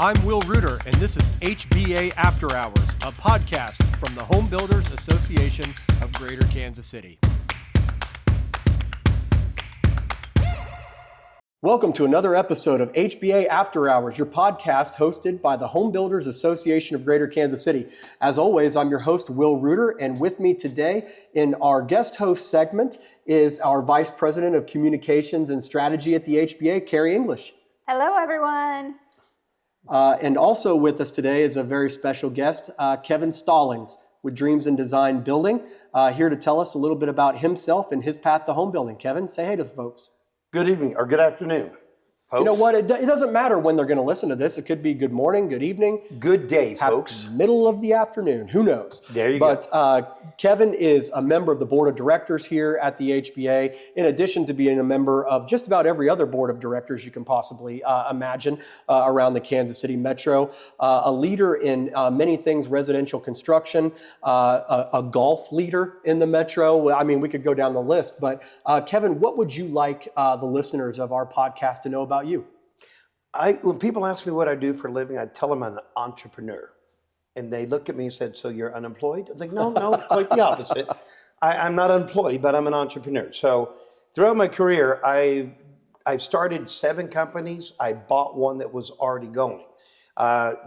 I'm Will Reuter, and this is HBA After Hours, a podcast from the Home Builders Association of Greater Kansas City. Welcome to another episode of HBA After Hours, your podcast hosted by the Home Builders Association of Greater Kansas City. As always, I'm your host, Will Reuter, and with me today in our guest host segment is our Vice President of Communications and Strategy at the HBA, Kari English. Hello, everyone. And also with us today is a very special guest, Kevin Stallings with Dreams and Design Building, here to tell us a little bit about himself and his path to home building. Kevin, say hey to the folks. Good evening or good afternoon, folks. You know what? It doesn't matter when they're going to listen to this. It could be good morning, good evening. Good day, folks. Middle of the afternoon. Who knows? There you go. But Kevin is a member of the board of directors here at the HBA, in addition to being a member of just about every other board of directors you can possibly imagine around the Kansas City Metro. A leader in many things, residential construction, a golf leader in the Metro. I mean, we could go down the list. But Kevin, what would you like the listeners of our podcast to know about you? When people ask me what I do for a living, I tell them I'm an entrepreneur. And they look at me and said, so you're unemployed? I'm like, no, quite the opposite. I'm not unemployed, but I'm an entrepreneur. So throughout my career, I've started 7 companies. I bought one that was already going.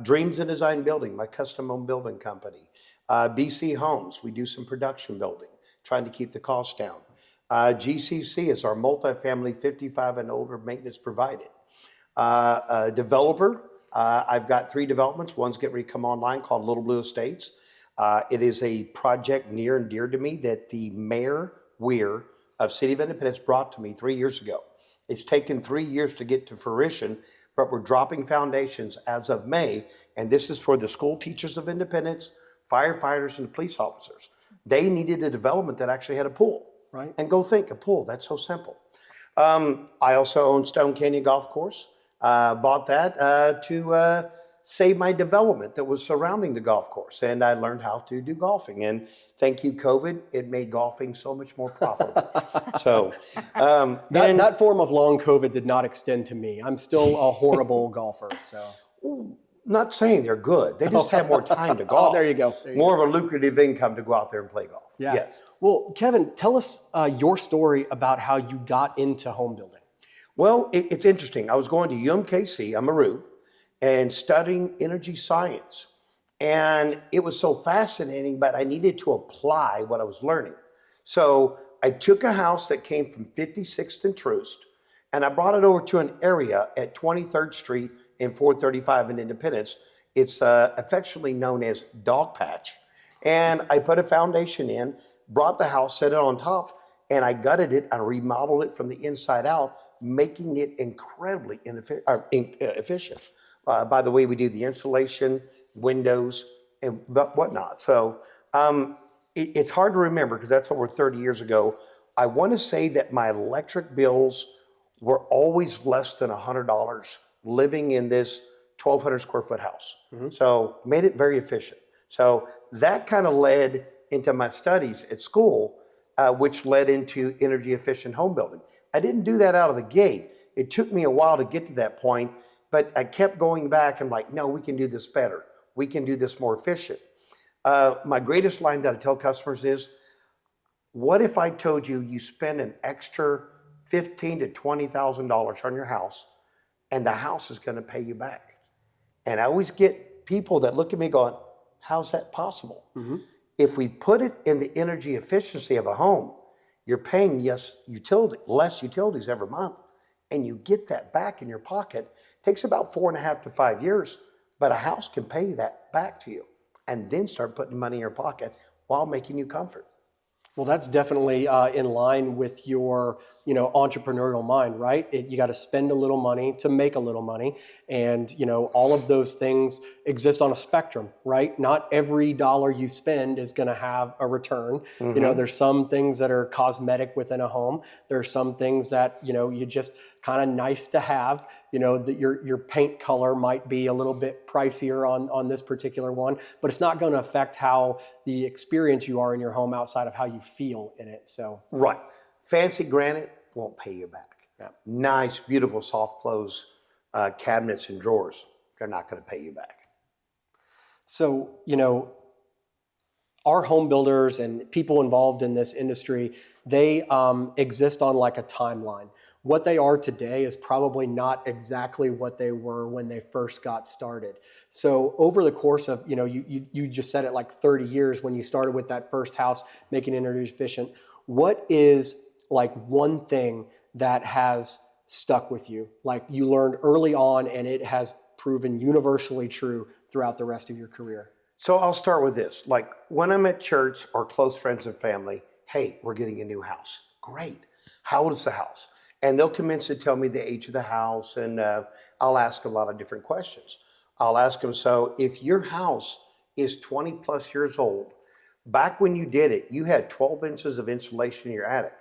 Dreams and Design Building, my custom home building company. BC Homes, we do some production building, trying to keep the costs down. GCC is our multifamily 55 and older maintenance provided. A developer, I've got 3 developments. One's getting ready to come online called Little Blue Estates. It is a project near and dear to me that the Mayor Weir of City of Independence brought to me 3 years ago. It's taken 3 years to get to fruition, but we're dropping foundations as of May, and this is for the school teachers of Independence, firefighters, and police officers. They needed a development that actually had a pool. Right. And go think, a pool, that's so simple. I also own Stone Canyon Golf Course. Bought that to save my development that was surrounding the golf course. And I learned how to do golfing. And thank you, COVID, it made golfing so much more profitable. So that form of long COVID did not extend to me. I'm still a horrible golfer. So. Not saying they're good. They just have more time to golf. Oh, there you go. More of a lucrative income to go out there and play golf. Yeah. Yes. Well, Kevin, tell us your story about how you got into home building. Well, it's interesting. I was going to UMKC, I'm a Maru, and studying energy science. And it was so fascinating, but I needed to apply what I was learning. So I took a house that came from 56th and Troost, and I brought it over to an area at 23rd Street and 435 in Independence. It's affectionately known as Dog Patch. And I put a foundation in, brought the house, set it on top, and I gutted it and remodeled it from the inside out, making it incredibly efficient. By the way, we do the insulation, windows, and whatnot. So it's hard to remember because that's over 30 years ago. I want to say that my electric bills were always less than $100 living in this 1,200 square foot house. Mm-hmm. So made it very efficient. So that kind of led into my studies at school, which led into energy efficient home building. I didn't do that out of the gate. It took me a while to get to that point, but I kept going back and like, no, we can do this better. We can do this more efficient. My greatest line that I tell customers is, what if I told you you spend an extra $15,000 to $20,000 on your house and the house is going to pay you back? And I always get people that look at me going, how's that possible? Mm-hmm. If we put it in the energy efficiency of a home, you're paying less utilities every month, and you get that back in your pocket. It takes about 4.5 to 5 years, but a house can pay that back to you and then start putting money in your pocket while making you comfort. Well, that's definitely in line with your, entrepreneurial mind, right? You got to spend a little money to make a little money. And, all of those things exist on a spectrum, right? Not every dollar you spend is going to have a return. Mm-hmm. There's some things that are cosmetic within a home. There are some things that, you just kind of nice to have. That your paint color might be a little bit pricier on this particular one, but it's not going to affect how the experience you are in your home outside of how you feel in it. So right. Fancy granite won't pay you back. Yeah. Nice, beautiful, soft close cabinets and drawers. they're not going to pay you back. So, our home builders and people involved in this industry, they exist on like a timeline. What they are today is probably not exactly what they were when they first got started. So over the course of, you just said it, like 30 years when you started with that first house, making it energy efficient. What is like one thing that has stuck with you? Like you learned early on and it has proven universally true throughout the rest of your career? So I'll start with this. Like when I'm at church or close friends and family, hey, we're getting a new house. Great. How old is the house? And they'll commence to tell me the age of the house, and I'll ask a lot of different questions. I'll ask them, so if your house is 20 plus years old, back when you did it, you had 12 inches of insulation in your attic.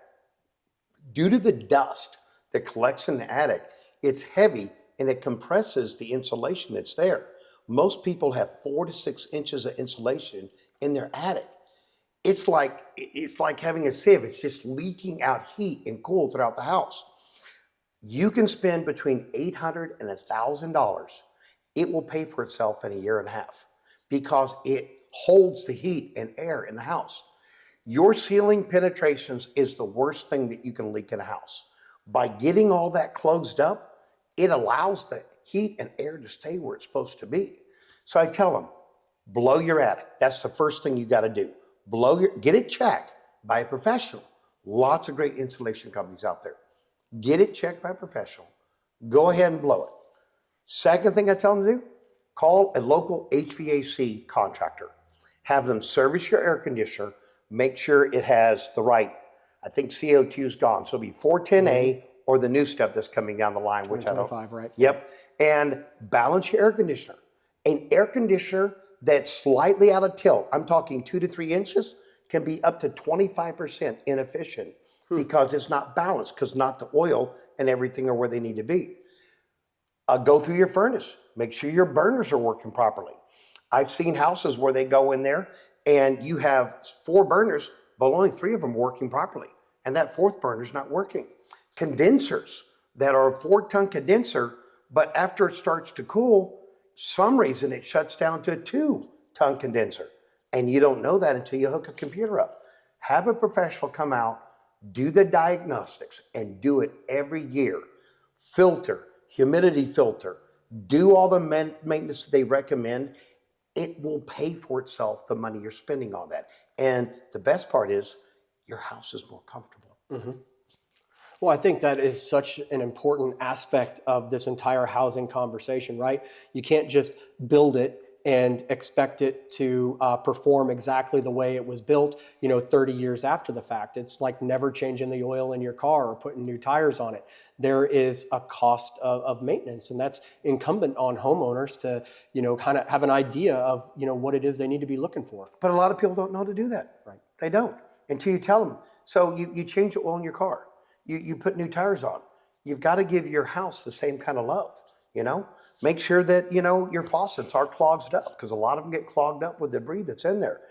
Due to the dust that collects in the attic, it's heavy and it compresses the insulation that's there. Most people have 4 to 6 inches of insulation in their attic. It's like having a sieve. It's just leaking out heat and cool throughout the house. You can spend between $800 and $1,000. It will pay for itself in a year and a half because it holds the heat and air in the house. Your ceiling penetrations is the worst thing that you can leak in a house. By getting all that closed up, it allows the heat and air to stay where it's supposed to be. So I tell them, blow your attic. That's the first thing you got to do. Get it checked by a professional. Lots of great insulation companies out there. Get it checked by a professional. Go ahead and blow it. Second thing I tell them to do, call a local HVAC contractor. Have them service your air conditioner. Make sure it has the right, I think CO2 is gone. So it'll be 410A or the new stuff that's coming down the line, which I don't. 25, right? Yep. And balance your air conditioner. An air conditioner that's slightly out of tilt, I'm talking 2 to 3 inches, can be up to 25% inefficient because it's not balanced, because not the oil and everything are where they need to be. Go through your furnace. Make sure your burners are working properly. I've seen houses where they go in there and you have 4 burners, but only 3 of them are working properly. And that 4th burner's not working. Condensers that are a 4-ton condenser, but after it starts to cool, some reason it shuts down to a 2-ton condenser. And you don't know that until you hook a computer up. Have a professional come out, do the diagnostics, and do it every year. Filter, humidity filter, do all the maintenance they recommend. It will pay for itself, the money you're spending on that. And the best part is your house is more comfortable. Mm-hmm. Well, I think that is such an important aspect of this entire housing conversation, right? You can't just build it and expect it to perform exactly the way it was built, 30 years after the fact. It's like never changing the oil in your car or putting new tires on it. There is a cost of maintenance, and that's incumbent on homeowners to, kind of have an idea of, what it is they need to be looking for. But a lot of people don't know to do that. Right. They don't until you tell them. So you change the oil in your car. You put new tires on. You've got to give your house the same kind of love, Make sure that, your faucets aren't clogged up, because a lot of them get clogged up with debris that's in there.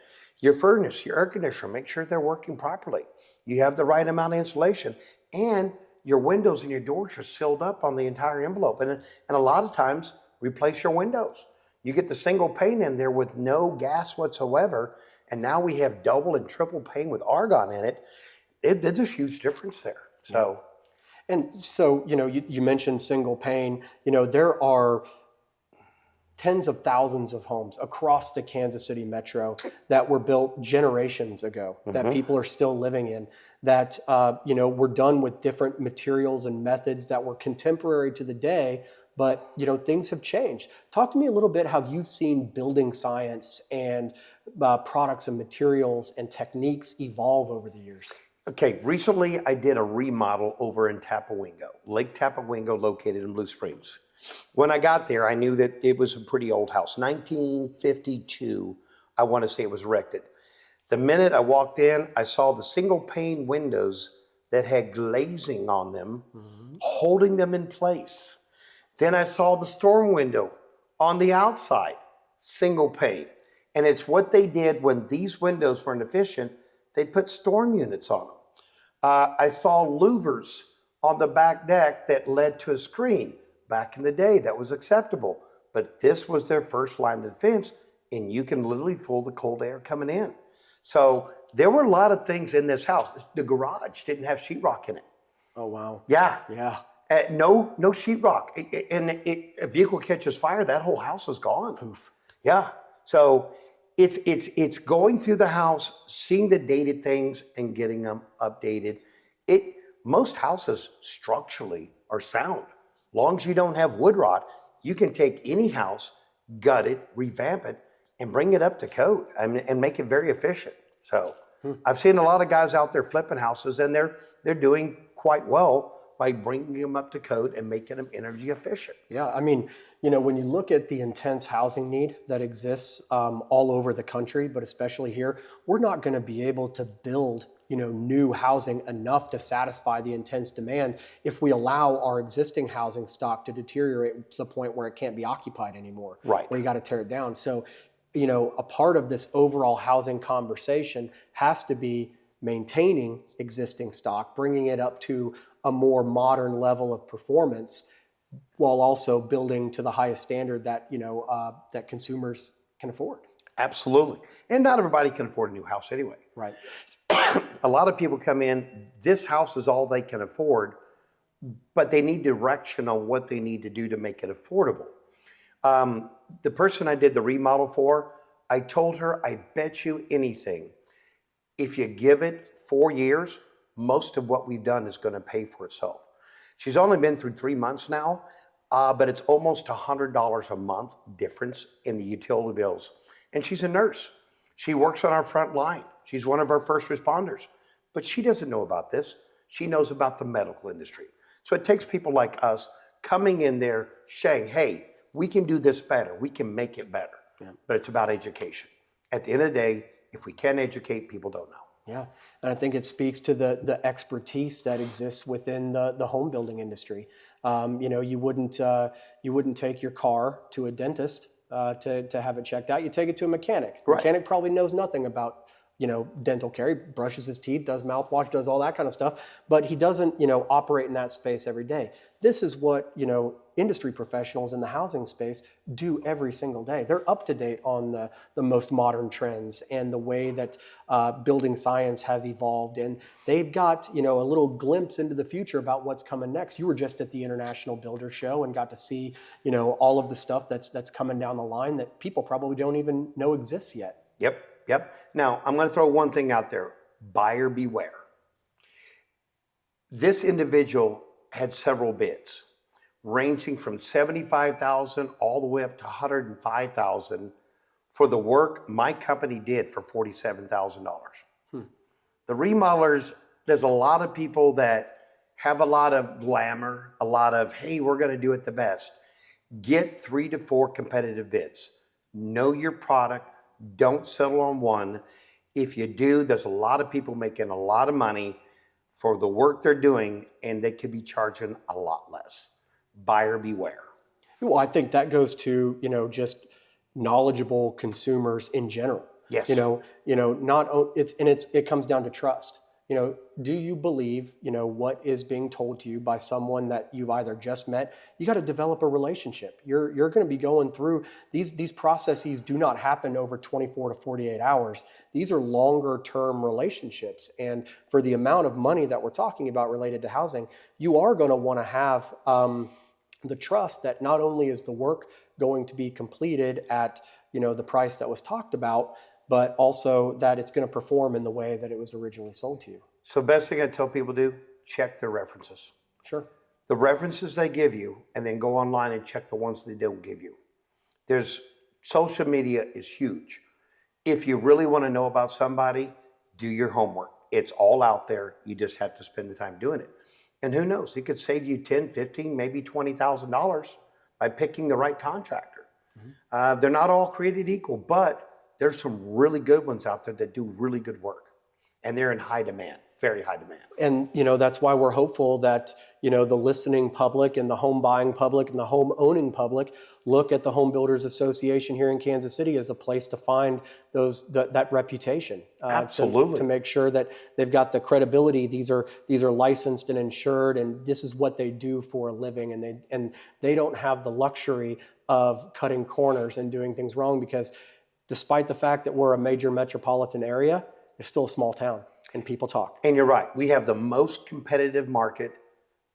Your furnace, your air conditioner, make sure they're working properly. You have the right amount of insulation, and your windows and your doors are sealed up on the entire envelope. And a lot of times, replace your windows. You get the single pane in there with no gas whatsoever, and now we have double and triple pane with argon in it. There's a huge difference there. So. And so, you mentioned single pane. There are tens of thousands of homes across the Kansas City metro that were built generations ago, that people are still living in, that, were done with different materials and methods that were contemporary to the day, but, things have changed. Talk to me a little bit how you've seen building science and products and materials and techniques evolve over the years. Okay, recently I did a remodel over in Tapawingo, Lake Tapawingo, located in Blue Springs. When I got there, I knew that it was a pretty old house. 1952, I want to say it was erected. The minute I walked in, I saw the single pane windows that had glazing on them, holding them in place. Then I saw the storm window on the outside, single pane. And it's what they did when these windows weren't efficient. They put storm units on them. I saw louvers on the back deck that led to a screen. Back in the day, that was acceptable. but this was their first line of defense, and you can literally feel the cold air coming in. So there were a lot of things in this house. The garage didn't have sheetrock in it. Oh, wow. Yeah. Yeah. No sheetrock. A vehicle catches fire, that whole house is gone. Poof. Yeah. So it's going through the house, seeing the dated things and getting them updated. Most houses structurally are sound. Long as you don't have wood rot, you can take any house, gut it, revamp it, and bring it up to code. And make it very efficient. So I've seen a lot of guys out there flipping houses, and they're doing quite well by bringing them up to code and making them energy efficient. Yeah, I mean, when you look at the intense housing need that exists all over the country, but especially here, we're not going to be able to build, new housing enough to satisfy the intense demand if we allow our existing housing stock to deteriorate to the point where it can't be occupied anymore. Right. Where you got to tear it down. So, a part of this overall housing conversation has to be maintaining existing stock, bringing it up to a more modern level of performance, while also building to the highest standard that that consumers can afford. Absolutely. And not everybody can afford a new house anyway. Right. A lot of people come in, this house is all they can afford, but they need direction on what they need to do to make it affordable. The person I did the remodel for, I told her, I bet you anything, if you give it 4 years, most of what we've done is going to pay for itself. She's only been through 3 months now, but it's almost $100 a month difference in the utility bills. And she's a nurse. She works on our front line. She's one of our first responders. But she doesn't know about this. She knows about the medical industry. So it takes people like us coming in there saying, hey, we can do this better. We can make it better. Yeah. But it's about education. At the end of the day, if we can't educate, people don't know. Yeah, and I think it speaks to the expertise that exists within the home building industry. You wouldn't take your car to a dentist to have it checked out. You take it to a mechanic. The mechanic probably knows nothing about dental care. He brushes his teeth, does mouthwash, does all that kind of stuff, but he doesn't operate in that space every day. This is what industry professionals in the housing space do every single day. They're up to date on the most modern trends and the way that building science has evolved, and they've got a little glimpse into the future about what's coming next. You were just at the International Builder Show and got to see all of the stuff that's coming down the line that people probably don't even know exists yet. Yep. Now, I'm going to throw one thing out there. Buyer beware. This individual had several bids, ranging from $75,000 all the way up to $105,000 for the work my company did for $47,000. The remodelers, there's a lot of people that have a lot of glamour, a lot of, hey, we're going to do it the best. Get 3 to 4 competitive bids. Know your product. Don't settle on one. If you do, there's a lot of people making a lot of money for the work they're doing, and they could be charging a lot less. Buyer beware. Well, I think that goes to, just knowledgeable consumers in general. Yes. It comes down to trust. Do you believe, what is being told to you by someone that you've either just met? You got to develop a relationship. You're going to be going through these processes. Do not happen over 24 to 48 hours. These are longer term relationships. And for the amount of money that we're talking about related to housing, you are going to want to have the trust that not only is the work going to be completed at, the price that was talked about, but also that it's going to perform in the way that it was originally sold to you. So best thing I tell people to do, check their references. Sure. The references they give you, and then go online and check the ones they don't give you. Social media is huge. If you really want to know about somebody, do your homework. It's all out there. You just have to spend the time doing it. And who knows, it could save you $10, $15, maybe $20,000 by picking the right contractor. Mm-hmm. They're not all created equal, but there's some really good ones out there that do really good work, and they're in high demand, very high demand. And, that's why we're hopeful that, the listening public and the home buying public and the home owning public look at the Home Builders Association here in Kansas City as a place to find that reputation. Absolutely. To make sure that they've got the credibility. These are licensed and insured, and this is what they do for a living, and they don't have the luxury of cutting corners and doing things wrong, because despite the fact that we're a major metropolitan area, it's still a small town and people talk. And you're right. We have the most competitive market,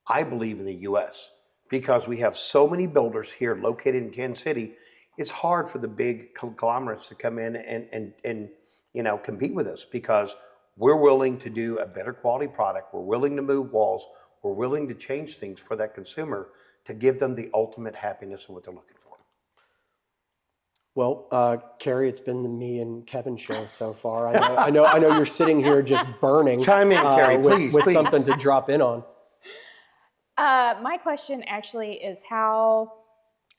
I believe, in the U.S. because we have so many builders here located in Kansas City. It's hard for the big conglomerates to come in and compete with us because we're willing to do a better quality product. We're willing to move walls. We're willing to change things for that consumer to give them the ultimate happiness of what they're looking for. Well, Kari, it's been the me and Kevin show so far. I know you're sitting here just burning. Chime in, Kari, with please. something to drop in on. My question actually is how,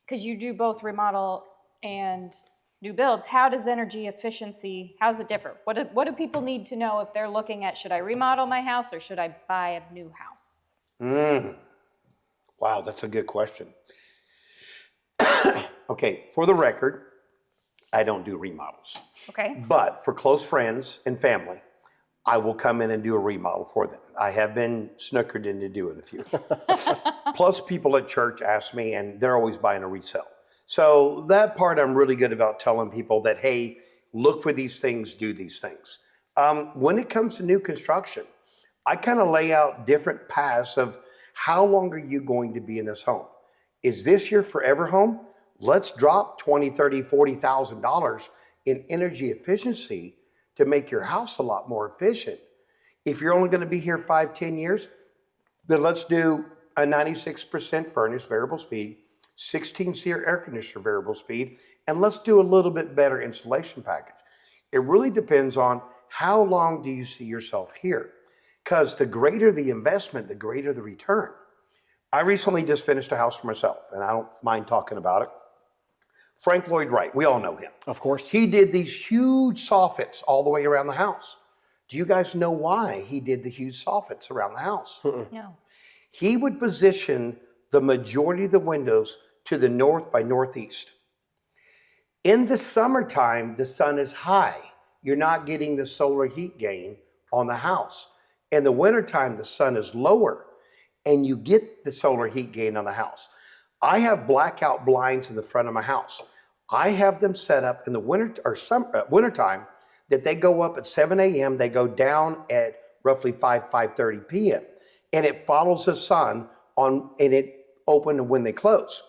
because you do both remodel and new builds, how does energy efficiency, how's it differ? What do people need to know if they're looking at, should I remodel my house or should I buy a new house? Wow, that's a good question. Okay, for the record, I don't do remodels. Okay. But for close friends and family, I will come in and do a remodel for them. I have been snookered into doing a few. Plus, people at church ask me, and they're always buying a resale. So that part I'm really good about telling people that, hey, look for these things, do these things. When it comes to new construction, I kind of lay out different paths of how long are you going to be in this home? Is this your forever home? Let's drop $20,000, $30,000, $40,000 in energy efficiency to make your house a lot more efficient. If you're only going to be here 5, 10 years, then let's do a 96% furnace variable speed, 16-SEER air conditioner variable speed, and let's do a little bit better insulation package. It really depends on how long do you see yourself here? Because the greater the investment, the greater the return. I recently just finished a house for myself, and I don't mind talking about it. Frank Lloyd Wright, we all know him. Of course. He did these huge soffits all the way around the house. Do you guys know why he did the huge soffits around the house? No. He would position the majority of the windows to the north by northeast. In the summertime, the sun is high. You're not getting the solar heat gain on the house. In the wintertime, the sun is lower and you get the solar heat gain on the house. I have blackout blinds in the front of my house. I have them set up in the wintertime that they go up at 7 a.m. They go down at roughly 5:30 p.m. And it follows the sun and it open when they close.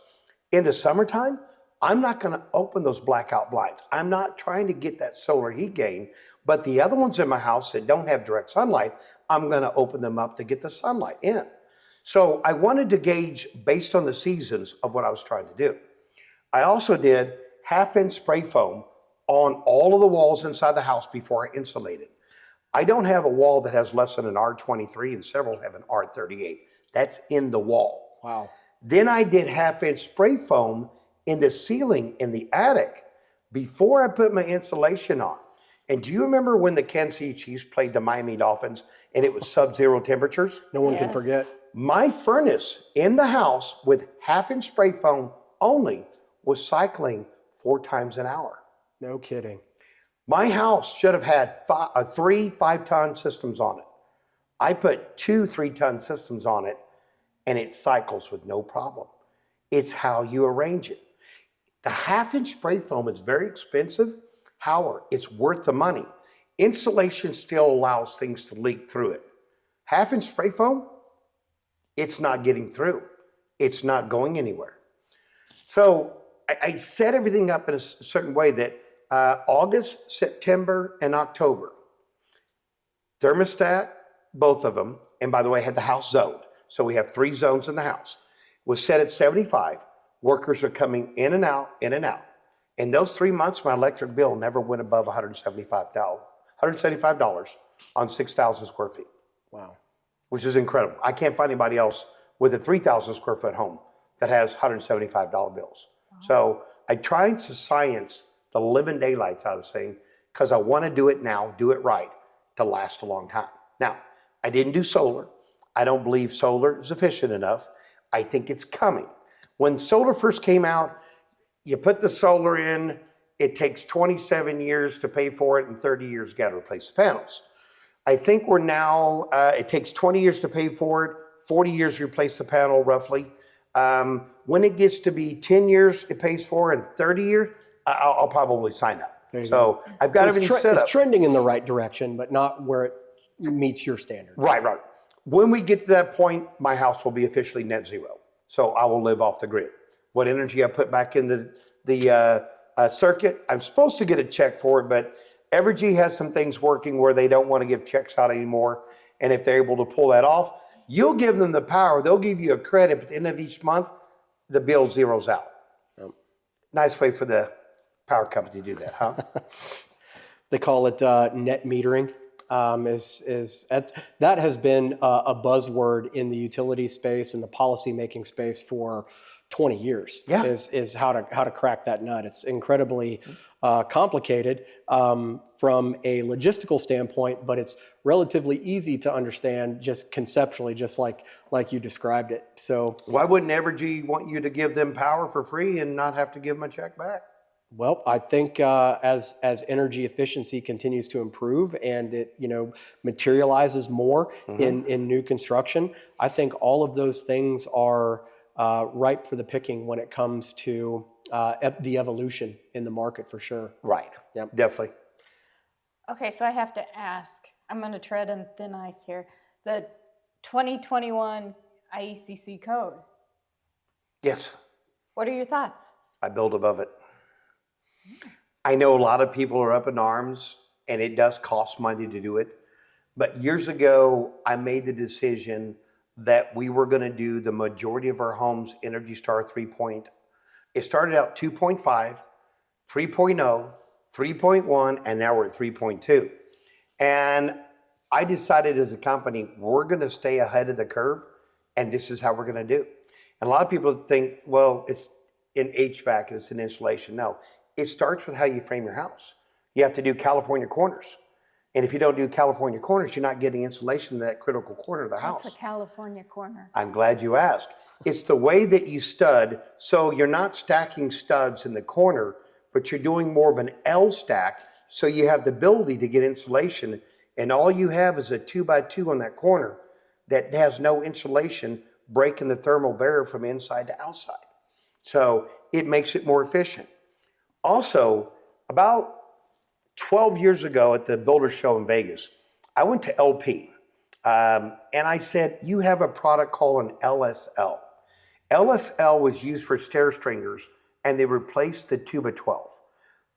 In the summertime, I'm not going to open those blackout blinds. I'm not trying to get that solar heat gain, but the other ones in my house that don't have direct sunlight, I'm going to open them up to get the sunlight in. So I wanted to gauge based on the seasons of what I was trying to do. I also did half-inch spray foam on all of the walls inside the house before I insulated. I don't have a wall that has less than an R23 and several have an R38. That's in the wall. Wow. Then I did half-inch spray foam in the ceiling in the attic before I put my insulation on. And do you remember when the Kansas City Chiefs played the Miami Dolphins and it was sub-zero temperatures? No one can Yes. forget. My furnace in the house with half-inch spray foam only was cycling 4 times an hour. No kidding. My house should have had 3 5-ton systems on it. I put 2 3-ton systems on it and it cycles with no problem. It's how you arrange it. The half-inch spray foam is very expensive. However, it's worth the money. Insulation still allows things to leak through it. Half-inch spray foam, it's not getting through. It's not going anywhere. So I set everything up in a certain way that August, September, and October, thermostat, both of them, and by the way, I had the house zoned. So we have 3 zones in the house, was set at 75. Workers are coming in and out, in and out. In those 3 months, my electric bill never went above $175 on 6,000 square feet. Wow. Which is incredible. I can't find anybody else with a 3,000 square foot home that has $175 bills. Wow. So I try to science the living daylights out of this thing because I want to do it now, do it right, to last a long time. Now, I didn't do solar. I don't believe solar is efficient enough. I think it's coming. When solar first came out, you put the solar in, it takes 27 years to pay for it and 30 years you got to replace the panels. I think we're now, it takes 20 years to pay for it, 40 years to replace the panel roughly. When it gets to be 10 years, it pays for, and 30 years, I'll probably sign up. So I've got everything set up. It's trending in the right direction, but not where it meets your standard. Right. When we get to that point, my house will be officially net zero. So I will live off the grid. What energy I put back into the circuit, I'm supposed to get a check for it, but Evergy has some things working where they don't want to give checks out anymore. And if they're able to pull that off, you'll give them the power. They'll give you a credit, but at the end of each month, the bill zeroes out. Yep. Nice way for the power company to do that, huh? They call it net metering. That has been a buzzword in the utility space and the policy-making space for 20 years. Yeah. Is how to crack that nut. It's incredibly complicated from a logistical standpoint, but it's relatively easy to understand just conceptually, just like you described it. So why wouldn't Evergy want you to give them power for free and not have to give them a check back? well, I think as energy efficiency continues to improve and it materializes more in new construction, I think all of those things are ripe for the picking when it comes to the evolution in the market for sure. Right. Yep. Definitely. Okay, so I have to ask, I'm going to tread on thin ice here. The 2021 IECC code, Yes. what are your thoughts? I build above it. I know a lot of people are up in arms and it does cost money to do it. But years ago, I made the decision that we were going to do the majority of our homes Energy Star 3.0. It started out 2.5, 3.0, 3.1, and now we're at 3.2. And I decided as a company, we're going to stay ahead of the curve, and this is how we're going to do. And a lot of people think, well, it's in HVAC, it's in insulation. No, it starts with how you frame your house. You have to do California corners. And if you don't do California corners, you're not getting insulation in that critical corner of the house. What's a California corner? I'm glad you asked. It's the way that you stud, so you're not stacking studs in the corner, but you're doing more of an L stack, so you have the ability to get insulation, and all you have is a 2x2 on that corner that has no insulation breaking the thermal barrier from inside to outside. So it makes it more efficient. Also, about 12 years ago at the Builder Show in Vegas, I went to LP and I said, you have a product called an LSL. LSL was used for stair stringers and they replaced the 2x12.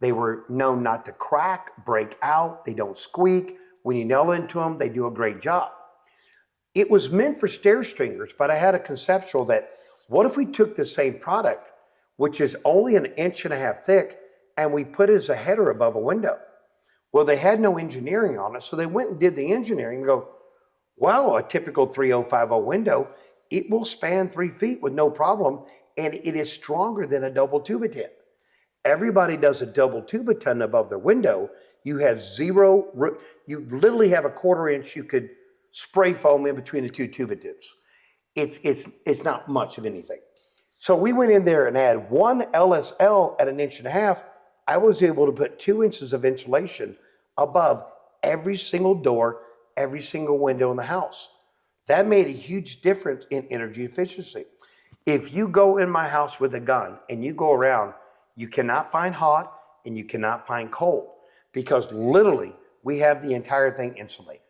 They were known not to crack, break out, they don't squeak. When you nail into them, they do a great job. It was meant for stair stringers, but I had a conceptual that what if we took the same product, which is only 1.5 inches thick, and we put it as a header above a window? Well, they had no engineering on it, so they went and did the engineering and go, well, a typical 3050 window, it will span 3 feet with no problem, and it is stronger than a double 2x10. Everybody does a double 2x10 above their window. You have zero, you literally have a 1/4 inch you could spray foam in between the two 2x10s. It's not much of anything. So we went in there and added one LSL at 1.5 inches. I was able to put 2 inches of insulation above every single door, every single window in the house. That made a huge difference in energy efficiency. If you go in my house with a gun and you go around, you cannot find hot and you cannot find cold because literally we have the entire thing insulated.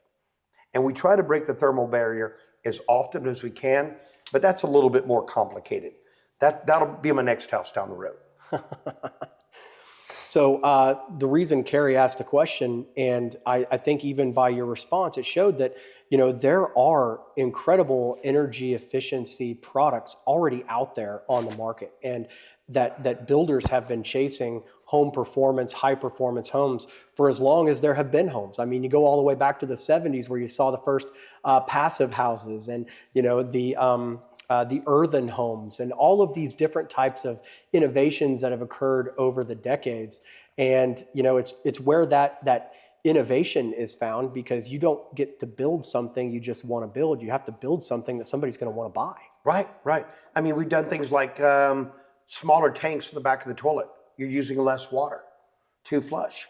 And we try to break the thermal barrier as often as we can, but that's a little bit more complicated. That'll be my next house down the road. So the reason Kari asked the question, and I think even by your response, it showed that there are incredible energy efficiency products already out there on the market, and that builders have been chasing home performance, high performance homes for as long as there have been homes. I mean, you go all the way back to the 70s where you saw the first passive houses and the earthen homes and all of these different types of innovations that have occurred over the decades. And it's where that innovation is found, because you don't get to build something you just want to build. You have to build something that somebody's going to want to buy. Right. I mean, we've done things like smaller tanks in the back of the toilet. You're using less water to flush.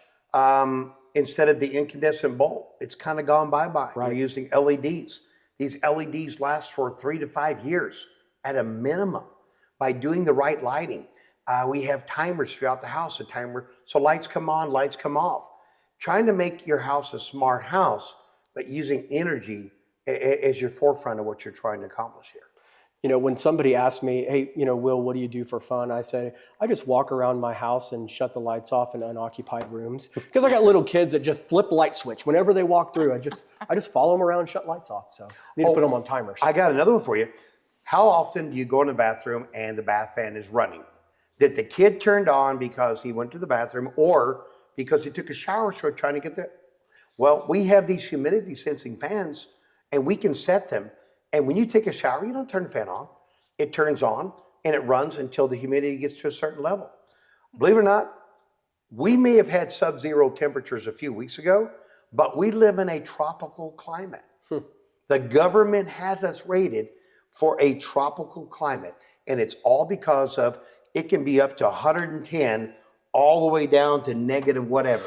Instead of the incandescent bulb, it's kind of gone bye-bye. Right. You're using LEDs. These LEDs last for 3 to 5 years. at a minimum by doing the right lighting. We have timers throughout the house, a timer, so lights come on, lights come off. Trying to make your house a smart house, but using energy as your forefront of what you're trying to accomplish here. You know, when somebody asks me, hey, you know, Will, what do you do for fun? I say, I just walk around my house and shut the lights off in unoccupied rooms. Because I got little kids that just flip light switch. Whenever they walk through, I just follow them around and shut lights off. So I need to put them on timers. I got another one for you. How often do you go in the bathroom and the bath fan is running? That the kid turned on because he went to the bathroom or because he took a shower, so trying to get there? Well, we have these humidity sensing fans and we can set them. And when you take a shower, you don't turn the fan on. It turns on and it runs until the humidity gets to a certain level. Believe it or not, we may have had sub-zero temperatures a few weeks ago, but we live in a tropical climate. The government has us rated for a tropical climate, and it's all because of it can be up to 110 all the way down to negative whatever.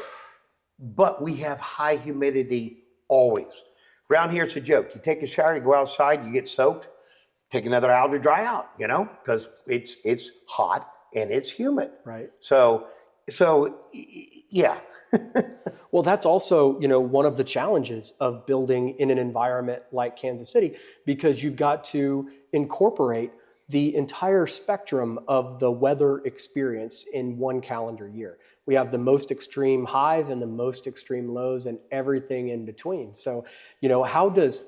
But we have high humidity always. Around here, it's a joke. You take a shower, you go outside, you get soaked, take another hour to dry out, you know, because it's hot and it's humid. Right. So yeah. Well, that's also, you know, one of the challenges of building in an environment like Kansas City, because you've got to incorporate the entire spectrum of the weather experience in one calendar year. We have the most extreme highs and the most extreme lows and everything in between. So, you know, how does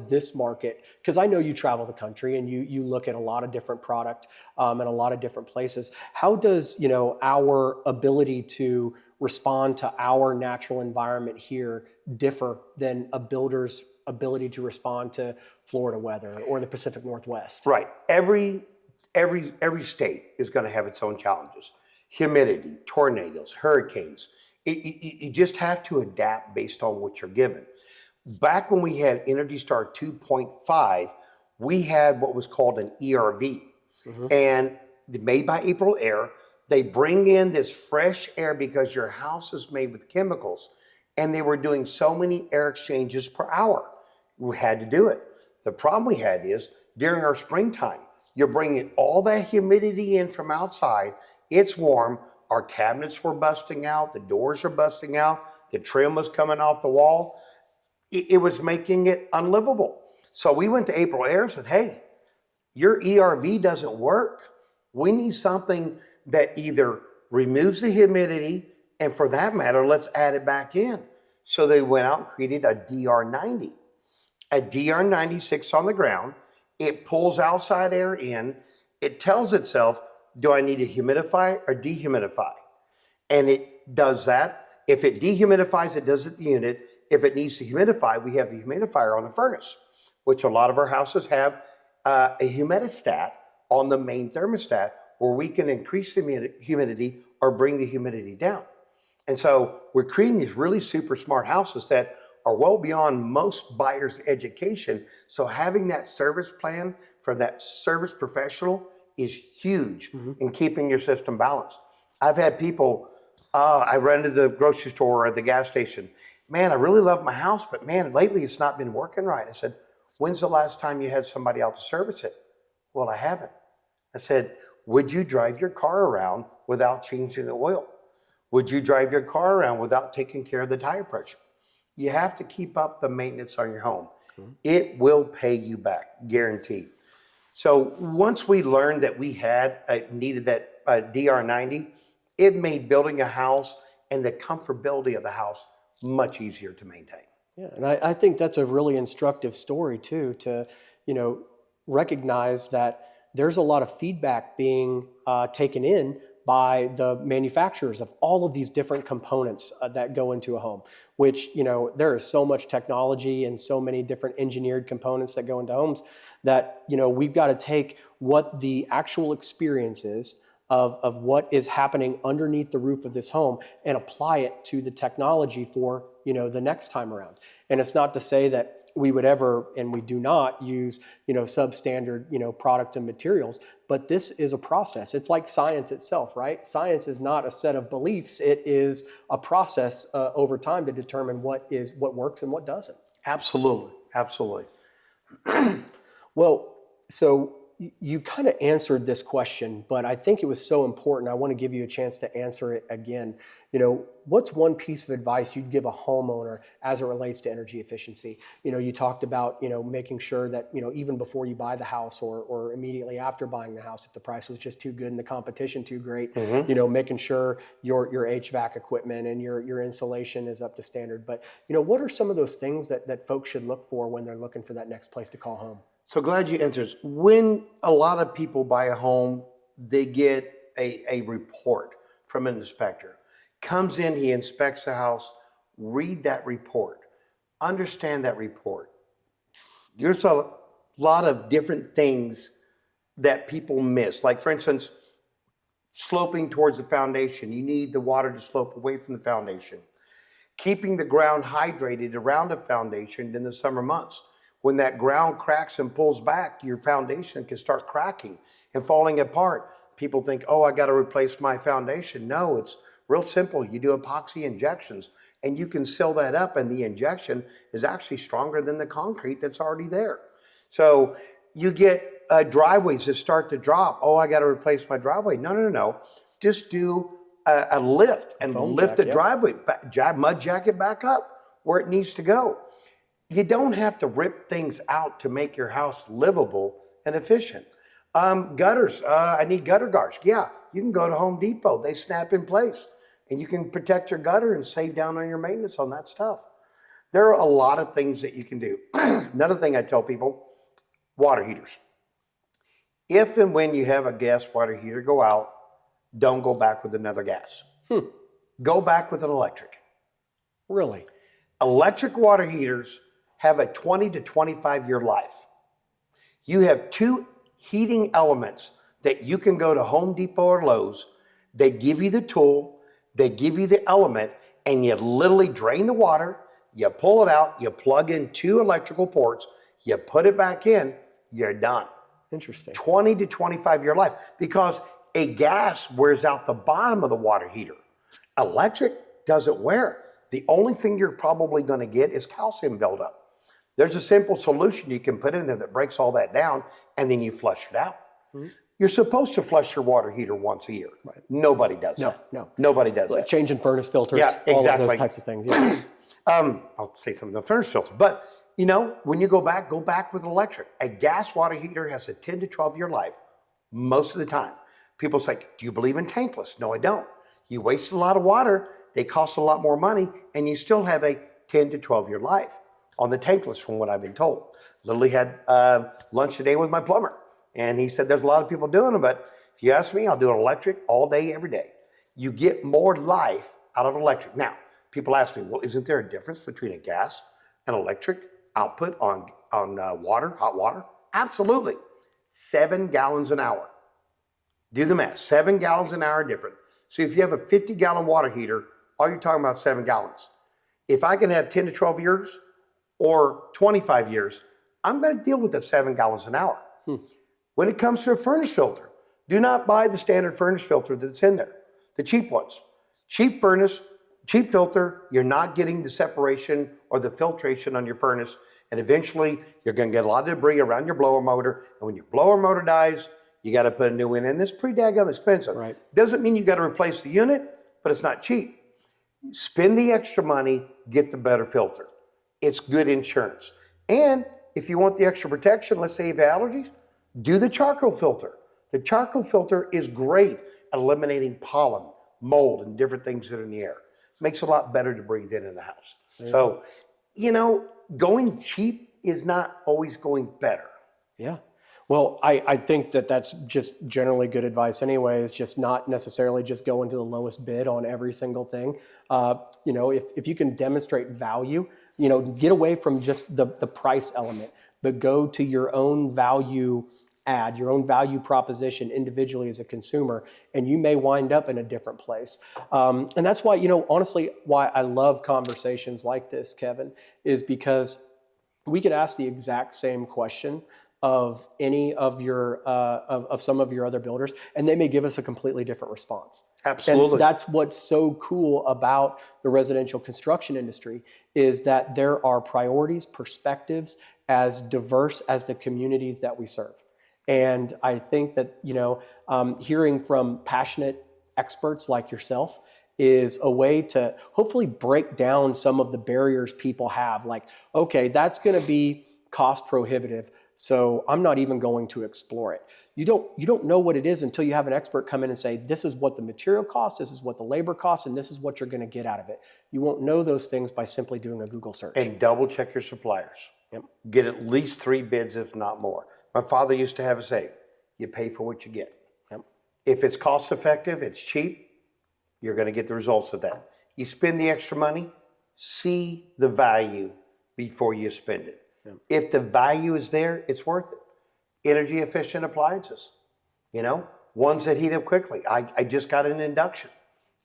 this market, because I know you travel the country and you look at a lot of different product in a lot of different places. How does, you know, our ability to respond to our natural environment here differ than a builder's ability to respond to Florida weather or the Pacific Northwest? Right. Every state is going to have its own challenges. Humidity, tornadoes, hurricanes. You just have to adapt based on what you're given. Back when we had Energy Star 2.5, we had what was called an ERV. And made by April Air, they bring in this fresh air because your house is made with chemicals. And they were doing so many air exchanges per hour. We had to do it. The problem we had is during our springtime, you're bringing all that humidity in from outside. It's warm. Our cabinets were busting out. The doors are busting out. The trim was coming off the wall. It was making it unlivable. So we went to April Air and said, hey, your ERV doesn't work. We need something that either removes the humidity, and for that matter, let's add it back in. So they went out and created a DR90. A DR96 on the ground. It pulls outside air in. It tells itself, do I need to humidify or dehumidify? And it does that. If it dehumidifies, it does it in the unit. If it needs to humidify, we have the humidifier on the furnace, which a lot of our houses have a humidistat on the main thermostat where we can increase the humidity or bring the humidity down. And so we're creating these really super smart houses that are well beyond most buyers' education. So having that service plan from that service professional is huge in keeping your system balanced. I've had people, I run to the grocery store or at the gas station. Man, I really love my house, but man, lately it's not been working right. I said, when's the last time you had somebody out to service it? Well, I haven't. I said, would you drive your car around without changing the oil? Would you drive your car around without taking care of the tire pressure? You have to keep up the maintenance on your home. It will pay you back, guaranteed. So once we learned that we needed that DR90, it made building a house and the comfortability of the house much easier to maintain. Yeah, and I think that's a really instructive story too, to, you know, recognize that there's a lot of feedback being taken in by the manufacturers of all of these different components that go into a home, which, you know, there is so much technology and so many different engineered components that go into homes that, you know, we've got to take what the actual experience is of what is happening underneath the roof of this home and apply it to the technology for, you know, the next time around. And it's not to say that we would ever, and we do not use, you know, substandard, you know, product and materials, but this is a process. It's like science itself, right? Science is not a set of beliefs. It is a process over time to determine what works and what doesn't. Absolutely, absolutely. Well, so you kind of answered this question, but I think it was so important. I want to give you a chance to answer it again. What's one piece of advice you'd give a homeowner as it relates to energy efficiency? You talked about, making sure that, even before you buy the house or immediately after buying the house, if the price was just too good and the competition too great, making sure your HVAC equipment and your insulation is up to standard. But, what are some of those things that folks should look for when they're looking for that next place to call home? So glad you answered. When a lot of people buy a home, they get a report from an inspector. Comes in, he inspects the house, read that report, understand that report. There's a lot of different things that people miss. Like, for instance, sloping towards the foundation. You need the water to slope away from the foundation. Keeping the ground hydrated around the foundation in the summer months. When that ground cracks and pulls back, your foundation can start cracking and falling apart. People think, oh, I got to replace my foundation. No, it's real simple. You do epoxy injections and you can seal that up, and the injection is actually stronger than the concrete that's already there. So you get driveways that start to drop. Oh, I got to replace my driveway. No. Just do a lift and lift the driveway, mud jacket back up where it needs to go. You don't have to rip things out to make your house livable and efficient. Gutters, I need gutter guards. Yeah, you can go to Home Depot. They snap in place and you can protect your gutter and save down on your maintenance on that stuff. There are a lot of things that you can do. Another thing I tell people, water heaters. If and when you have a gas water heater go out, don't go back with another gas. Go back with an electric. Really? Electric water heaters have a 20 to 25 year life. You have two heating elements that you can go to Home Depot or Lowe's. They give you the tool, they give you the element, and you literally drain the water, you pull it out, you plug in two electrical ports, you put it back in, you're done. Interesting. 20 to 25 year life, because a gas wears out the bottom of the water heater. Electric doesn't wear. The only thing you're probably going to get is calcium buildup. There's a simple solution you can put in there that breaks all that down, and then you flush it out. You're supposed to flush your water heater once a year. Right. Nobody does that. No. Nobody does Like that. changing furnace filters, Yeah, all of exactly. those types of things. Yeah. I'll say something, the furnace filter. But, when you go back with an electric. A gas water heater has a 10 to 12 year life most of the time. People say, do you believe in tankless? No, I don't. You waste a lot of water, they cost a lot more money, and you still have a 10 to 12 year life on the tankless from what I've been told. Literally had lunch today with my plumber, and he said there's a lot of people doing it, but if you ask me, I'll do an electric all day, every day. You get more life out of electric. Now, people ask me, well, isn't there a difference between a gas and electric output on water, hot water? Absolutely. 7 gallons an hour. Do the math, 7 gallons an hour different. So if you have a 50-gallon water heater, all you're talking about 7 gallons. If I can have 10 to 12 years or 25 years, I'm going to deal with the 7 gallons an hour. When it comes to a furnace filter, do not buy the standard furnace filter that's in there, the cheap ones. Cheap furnace, cheap filter, you're not getting the separation or the filtration on your furnace, and eventually you're going to get a lot of debris around your blower motor, and when your blower motor dies, you got to put a new one in, and it's pretty daggum expensive. Right. Doesn't mean you got to replace the unit, but it's not cheap. Spend the extra money, get the better filter. It's good insurance. And if you want the extra protection, let's say you have allergies, do the charcoal filter. The charcoal filter is great at eliminating pollen, mold, and different things that are in the air. Makes it a lot better to breathe in the house. So, going cheap is not always going better. Yeah. Well, I think that's just generally good advice anyway, is just not necessarily just going to the lowest bid on every single thing. If you can demonstrate value, get away from just the price element, but go to your own value add, your own value proposition individually as a consumer, and you may wind up in a different place. And that's why, honestly, why I love conversations like this, Kevin, is because we could ask the exact same question of any of your of some of your other builders, and they may give us a completely different response. Absolutely. And that's what's so cool about the residential construction industry, is that there are priorities, perspectives as diverse as the communities that we serve. And I think that, hearing from passionate experts like yourself is a way to hopefully break down some of the barriers people have. Like, okay, that's going to be cost prohibitive, so I'm not even going to explore it. You don't know what it is until you have an expert come in and say, this is what the material costs, this is what the labor costs, and this is what you're going to get out of it. You won't know those things by simply doing a Google search. And double check your suppliers. Yep. Get at least 3 bids, if not more. My father used to have a saying, you pay for what you get. Yep. If it's cost effective, it's cheap, you're going to get the results of that. You spend the extra money, see the value before you spend it. Yep. If the value is there, it's worth it. Energy efficient appliances, ones that heat up quickly. I just got an induction,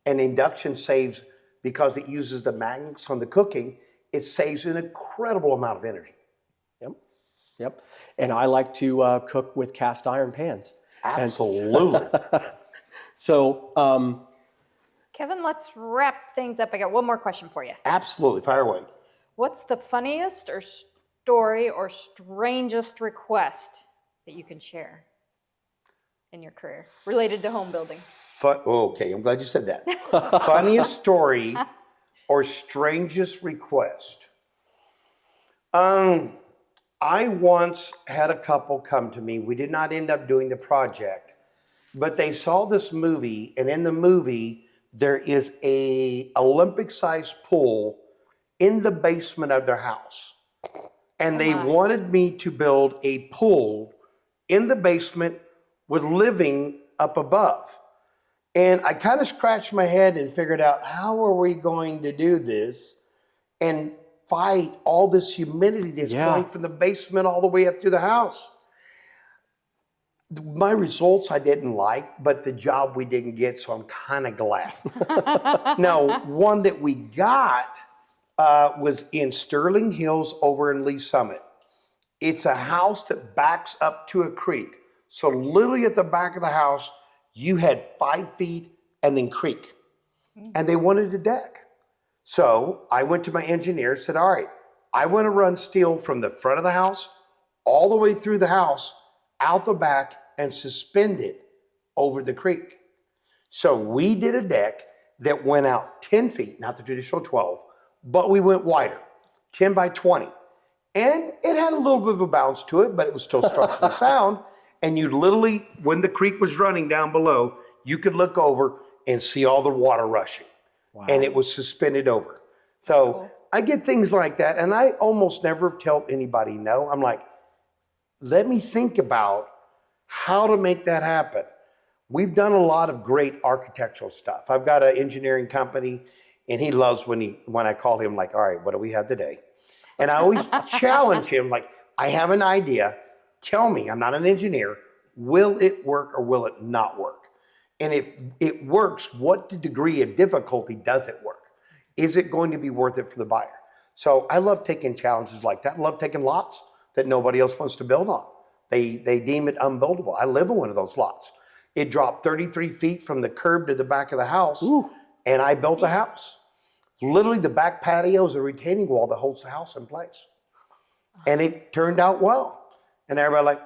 and induction saves, because it uses the magnets on the cooking, it saves an incredible amount of energy. Yep. And I like to cook with cast iron pans. Absolutely. So, Kevin, let's wrap things up. I got one more question for you. Absolutely. Fire away. What's the funniest or story or strangest request that you can share in your career related to home building? Okay, I'm glad you said that. Funniest story or strangest request? I once had a couple come to me. We did not end up doing the project, but they saw this movie, and in the movie, there is a Olympic-sized pool in the basement of their house. And they wanted me to build a pool in the basement with living up above. And I kind of scratched my head and figured out, how are we going to do this and fight all this humidity that's going from the basement all the way up through the house? My results I didn't like, but the job we didn't get, so I'm kind of glad. Now, one that we got was in Sterling Hills over in Lee Summit. It's a house that backs up to a creek. So literally at the back of the house, you had 5 feet and then creek. And they wanted a deck. So I went to my engineer, said, all right, I want to run steel from the front of the house all the way through the house, out the back, and suspend it over the creek. So we did a deck that went out 10 feet, not the traditional 12, but we went wider, 10 by 20. And it had a little bit of a bounce to it, but it was still structurally sound. And you literally, when the creek was running down below, you could look over and see all the water rushing. Wow. And it was suspended over. So I get things like that, and I almost never tell anybody no. I'm like, let me think about how to make that happen. We've done a lot of great architectural stuff. I've got an engineering company, and he loves when I call him, like, all right, what do we have today? And I always challenge him, like, I have an idea. Tell me, I'm not an engineer. Will it work or will it not work? And if it works, what degree of difficulty does it work? Is it going to be worth it for the buyer? So I love taking challenges like that. I love taking lots that nobody else wants to build on. They deem it unbuildable. I live in one of those lots. It dropped 33 feet from the curb to the back of the house. Ooh. And I built a house. Literally the back patio is a retaining wall that holds the house in place. And it turned out well. And everybody like,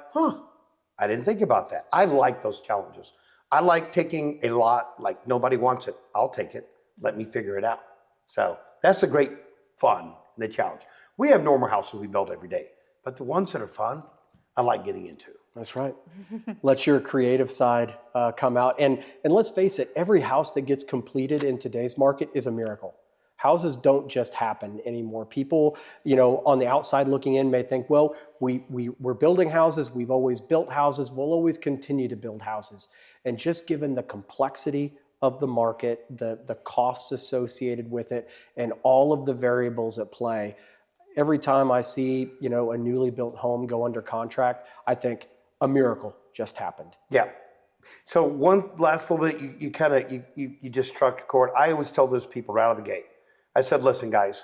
I didn't think about that. I like those challenges. I like taking a lot, like nobody wants it. I'll take it. Let me figure it out. So that's the great fun, the challenge. We have normal houses we build every day, but the ones that are fun, I like getting into. That's right. Let your creative side come out. And let's face it, every house that gets completed in today's market is a miracle. Houses don't just happen anymore. People, on the outside looking in may think, well, we're building houses. We've always built houses. We'll always continue to build houses. And just given the complexity of the market, the costs associated with it, and all of the variables at play, every time I see, a newly built home go under contract, I think a miracle just happened. Yeah. So one last little bit, you just struck a chord. I always tell those people right out of the gate. I said, listen, guys,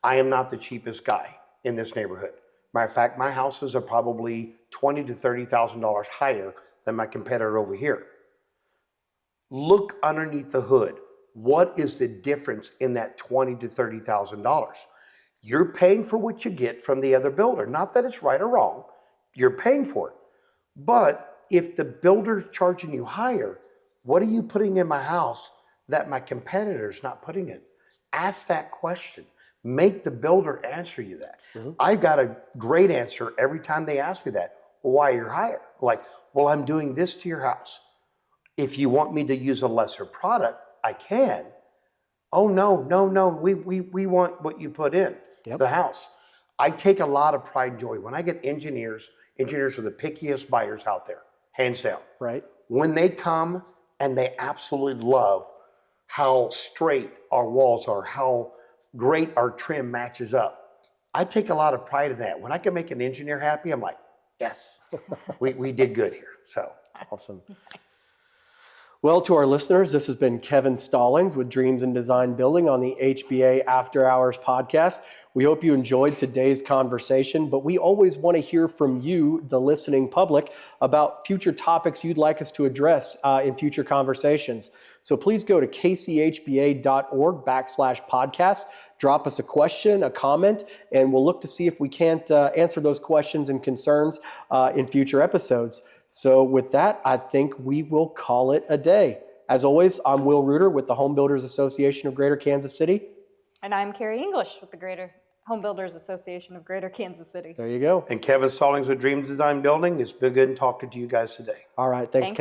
I am not the cheapest guy in this neighborhood. Matter of fact, my houses are probably $20,000 to $30,000 higher than my competitor over here. Look underneath the hood. What is the difference in that $20,000 to $30,000? You're paying for what you get from the other builder. Not that it's right or wrong. You're paying for it. But if the builder's charging you higher, what are you putting in my house that my competitor's not putting in? Ask that question. Make the builder answer you that. I've got a great answer every time they ask me that. Well, why you're higher? Like, well, I'm doing this to your house. If you want me to use a lesser product, I can. Oh, no. We want what you put in the house. I take a lot of pride and joy when I get engineers are the pickiest buyers out there, hands down. Right. When they come and they absolutely love how straight our walls are, how great our trim matches up. I take a lot of pride in that. When I can make an engineer happy, I'm like, yes, we did good here. So Awesome. Well, to our listeners, this has been Kevin Stallings with Dreams in Design Building on the HBA After Hours podcast. We hope you enjoyed today's conversation, but we always want to hear from you, the listening public, about future topics you'd like us to address in future conversations. So please go to kchba.org/podcast, drop us a question, a comment, and we'll look to see if we can't answer those questions and concerns in future episodes. So with that, I think we will call it a day. As always, I'm Will Reuter with the Home Builders Association of Greater Kansas City. And I'm Kari English with the Greater Home Builders Association of Greater Kansas City. There you go. And Kevin Stallings with Dream Design Building. It's been good talking to you guys today. All right. Thanks.